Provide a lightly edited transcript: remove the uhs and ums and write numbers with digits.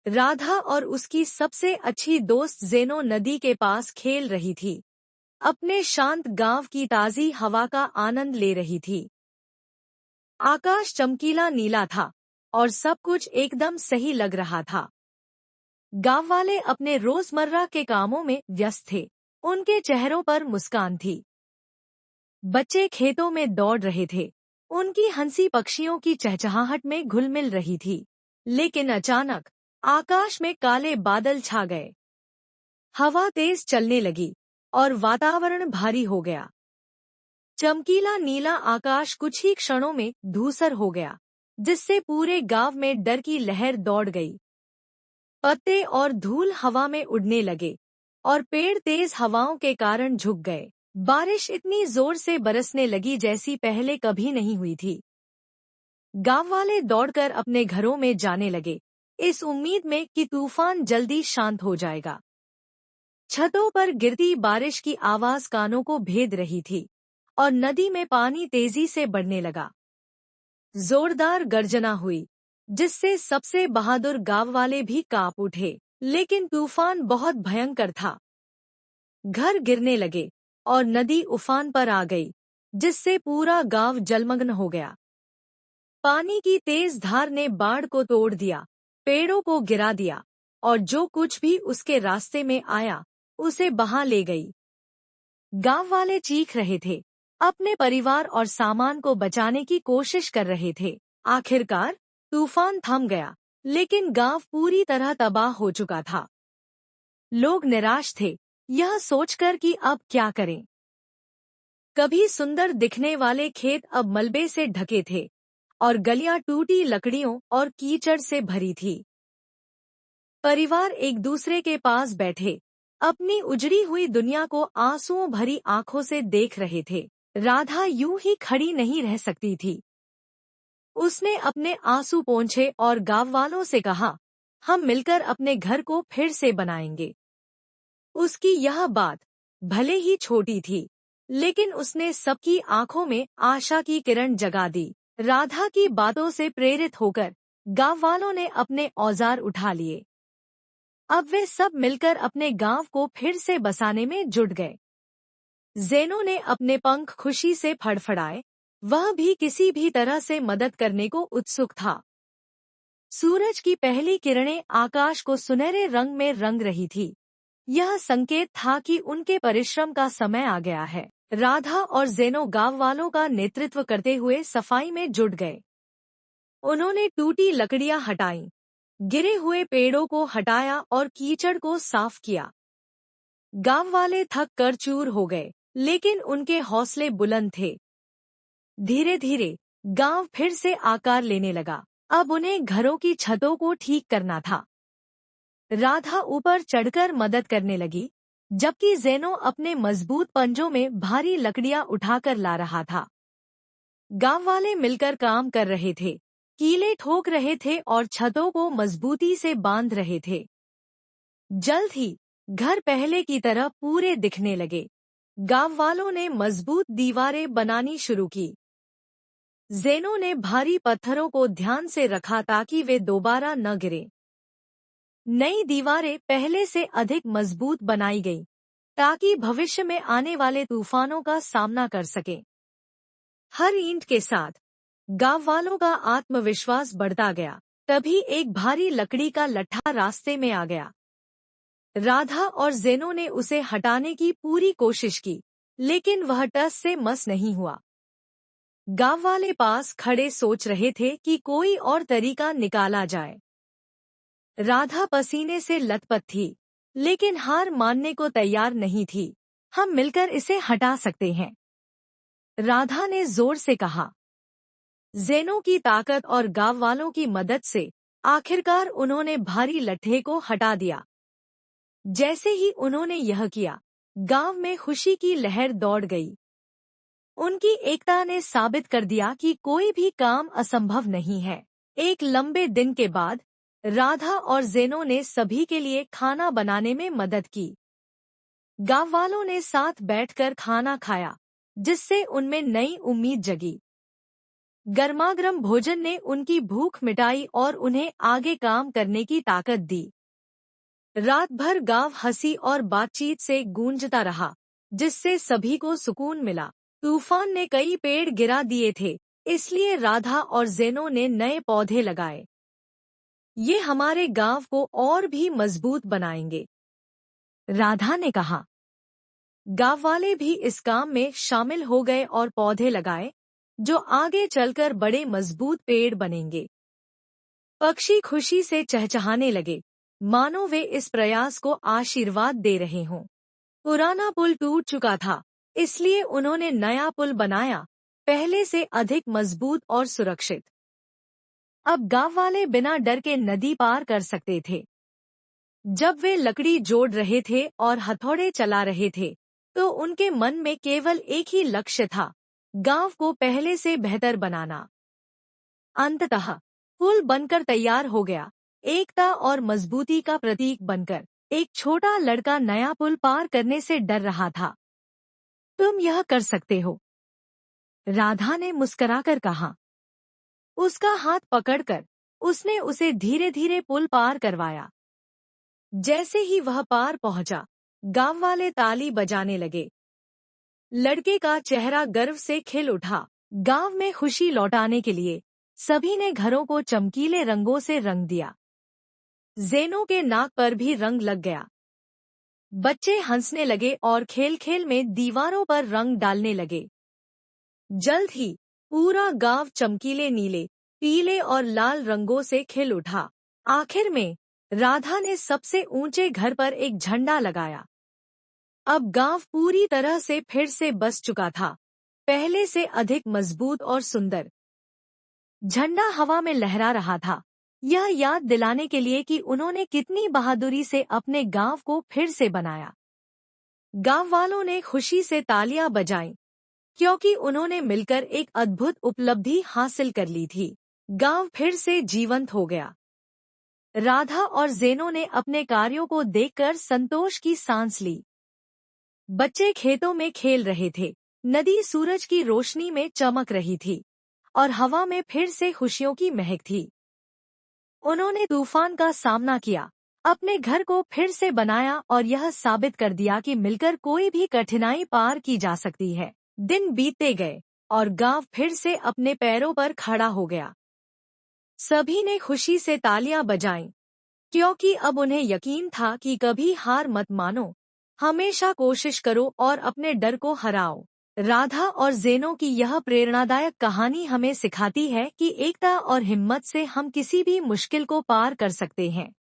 राधा और उसकी सबसे अच्छी दोस्त जेनो नदी के पास खेल रही थी। अपने शांत गांव की ताज़ी हवा का आनंद ले रही थी। आकाश चमकीला नीला था और सब कुछ एकदम सही लग रहा था। गांव वाले अपने रोजमर्रा के कामों में व्यस्त थे। उनके चेहरों पर मुस्कान थी। बच्चे खेतों में दौड़ रहे थे। उनकी हंसी पक्षियों की चहचहाहट में घुल मिल रही थी। लेकिन अचानक आकाश में काले बादल छा गए। हवा तेज चलने लगी और वातावरण भारी हो गया। चमकीला नीला आकाश कुछ ही क्षणों में धूसर हो गया, जिससे पूरे गांव में डर की लहर दौड़ गई। पत्ते और धूल हवा में उड़ने लगे और पेड़ तेज हवाओं के कारण झुक गए। बारिश इतनी जोर से बरसने लगी जैसी पहले कभी नहीं हुई थी। गांव वाले दौड़कर अपने घरों में जाने लगे, इस उम्मीद में कि तूफान जल्दी शांत हो जाएगा। छतों पर गिरती बारिश की आवाज कानों को भेद रही थी और नदी में पानी तेजी से बढ़ने लगा। जोरदार गर्जना हुई, जिससे सबसे बहादुर गांव वाले भी कांप उठे। लेकिन तूफान बहुत भयंकर था। घर गिरने लगे और नदी उफान पर आ गई, जिससे पूरा गांव जलमग्न हो गया। पानी की तेज धार ने बाढ़ को तोड़ दिया, पेड़ों को गिरा दिया और जो कुछ भी उसके रास्ते में आया उसे बहा ले गई। गांव वाले चीख रहे थे, अपने परिवार और सामान को बचाने की कोशिश कर रहे थे। आखिरकार तूफान थम गया, लेकिन गांव पूरी तरह तबाह हो चुका था। लोग निराश थे, यह सोचकर कि अब क्या करें। कभी सुंदर दिखने वाले खेत अब मलबे से ढके थे और गलियां टूटी लकड़ियों और कीचड़ से भरी थी। परिवार एक दूसरे के पास बैठे अपनी उजड़ी हुई दुनिया को आंसुओं भरी आंखों से देख रहे थे। राधा यूं ही खड़ी नहीं रह सकती थी। उसने अपने आंसू पोंछे और गांव वालों से कहा, हम मिलकर अपने घर को फिर से बनाएंगे। उसकी यह बात भले ही छोटी थी, लेकिन उसने सबकी आंखों में आशा की किरण जगा दी। राधा की बातों से प्रेरित होकर गांव वालों ने अपने औजार उठा लिए। अब वे सब मिलकर अपने गांव को फिर से बसाने में जुट गए। जेनो ने अपने पंख खुशी से फड़फड़ाए, वह भी किसी भी तरह से मदद करने को उत्सुक था। सूरज की पहली किरणें आकाश को सुनहरे रंग में रंग रही थी। यह संकेत था कि उनके परिश्रम का समय आ गया है। राधा और जेनो गांव वालों का नेतृत्व करते हुए सफाई में जुट गए। उन्होंने टूटी लकड़ियां हटाईं, गिरे हुए पेड़ों को हटाया और कीचड़ को साफ किया। गांव वाले थक कर चूर हो गए, लेकिन उनके हौसले बुलंद थे। धीरे धीरे गांव फिर से आकार लेने लगा। अब उन्हें घरों की छतों को ठीक करना था। राधा ऊपर चढ़कर मदद करने लगी, जबकि जेनो अपने मजबूत पंजों में भारी लकड़ियां उठाकर ला रहा था। गांव वाले मिलकर काम कर रहे थे, कीले ठोक रहे थे और छतों को मजबूती से बांध रहे थे। जल्द ही घर पहले की तरह पूरे दिखने लगे। गांव वालों ने मजबूत दीवारें बनानी शुरू की। जेनो ने भारी पत्थरों को ध्यान से रखा ताकि वे दोबारा न गिरे। नई दीवारें पहले से अधिक मजबूत बनाई गईं, ताकि भविष्य में आने वाले तूफानों का सामना कर सकें। हर ईंट के साथ गांव वालों का आत्मविश्वास बढ़ता गया। तभी एक भारी लकड़ी का लट्ठा रास्ते में आ गया। राधा और जेनो ने उसे हटाने की पूरी कोशिश की, लेकिन वह टस से मस नहीं हुआ। गांव वाले पास खड़े सोच रहे थे कि कोई और तरीका निकाला जाए। राधा पसीने से लथपथ थी, लेकिन हार मानने को तैयार नहीं थी। हम मिलकर इसे हटा सकते हैं, राधा ने जोर से कहा। जेनो की ताकत और गांव वालों की मदद से आखिरकार उन्होंने भारी लट्ठे को हटा दिया। जैसे ही उन्होंने यह किया, गांव में खुशी की लहर दौड़ गई। उनकी एकता ने साबित कर दिया कि कोई भी काम असंभव नहीं है। एक लंबे दिन के बाद राधा और जेनो ने सभी के लिए खाना बनाने में मदद की। गांव वालों ने साथ बैठकर खाना खाया, जिससे उनमें नई उम्मीद जगी। गर्मागर्म भोजन ने उनकी भूख मिटाई और उन्हें आगे काम करने की ताकत दी। रात भर गांव हंसी और बातचीत से गूंजता रहा, जिससे सभी को सुकून मिला। तूफान ने कई पेड़ गिरा दिए थे, इसलिए राधा और जेनो ने नए पौधे लगाए। ये हमारे गांव को और भी मजबूत बनाएंगे, राधा ने कहा। गांव वाले भी इस काम में शामिल हो गए और पौधे लगाए, जो आगे चलकर बड़े मजबूत पेड़ बनेंगे। पक्षी खुशी से चहचहाने लगे, मानो वे इस प्रयास को आशीर्वाद दे रहे हों। पुराना पुल टूट चुका था, इसलिए उन्होंने नया पुल बनाया, पहले से अधिक मजबूत और सुरक्षित। अब गांव वाले बिना डर के नदी पार कर सकते थे। जब वे लकड़ी जोड़ रहे थे और हथौड़े चला रहे थे, तो उनके मन में केवल एक ही लक्ष्य था, गांव को पहले से बेहतर बनाना। अंततः पुल बनकर तैयार हो गया, एकता और मजबूती का प्रतीक बनकर। एक छोटा लड़का नया पुल पार करने से डर रहा था। तुम यह कर सकते हो, राधा ने मुस्कुराकर कहा। उसका हाथ पकड़कर उसने उसे धीरे धीरे पुल पार करवाया। जैसे ही वह पार पहुंचा, गांव वाले ताली बजाने लगे। लड़के का चेहरा गर्व से खिल उठा। गांव में खुशी लौटाने के लिए सभी ने घरों को चमकीले रंगों से रंग दिया। जेनो के नाक पर भी रंग लग गया। बच्चे हंसने लगे और खेल खेल में दीवारों पर रंग डालने लगे। जल्द ही पूरा गांव चमकीले नीले, पीले और लाल रंगों से खिल उठा। आखिर में राधा ने सबसे ऊंचे घर पर एक झंडा लगाया। अब गांव पूरी तरह से फिर से बस चुका था, पहले से अधिक मजबूत और सुंदर। झंडा हवा में लहरा रहा था, यह याद दिलाने के लिए कि उन्होंने कितनी बहादुरी से अपने गांव को फिर से बनाया। गांव वालों ने खुशी से तालियां बजाईं, क्योंकि उन्होंने मिलकर एक अद्भुत उपलब्धि हासिल कर ली थी। गांव फिर से जीवंत हो गया। राधा और जेनो ने अपने कार्यों को देखकर संतोष की सांस ली। बच्चे खेतों में खेल रहे थे, नदी सूरज की रोशनी में चमक रही थी और हवा में फिर से खुशियों की महक थी। उन्होंने तूफान का सामना किया, अपने घर को फिर से बनाया और यह साबित कर दिया कि मिलकर कोई भी कठिनाई पार की जा सकती है। दिन बीतते गए और गांव फिर से अपने पैरों पर खड़ा हो गया। सभी ने खुशी से तालियां बजाईं, क्योंकि अब उन्हें यकीन था कि कभी हार मत मानो, हमेशा कोशिश करो और अपने डर को हराओ। राधा और जेनो की यह प्रेरणादायक कहानी हमें सिखाती है कि एकता और हिम्मत से हम किसी भी मुश्किल को पार कर सकते हैं।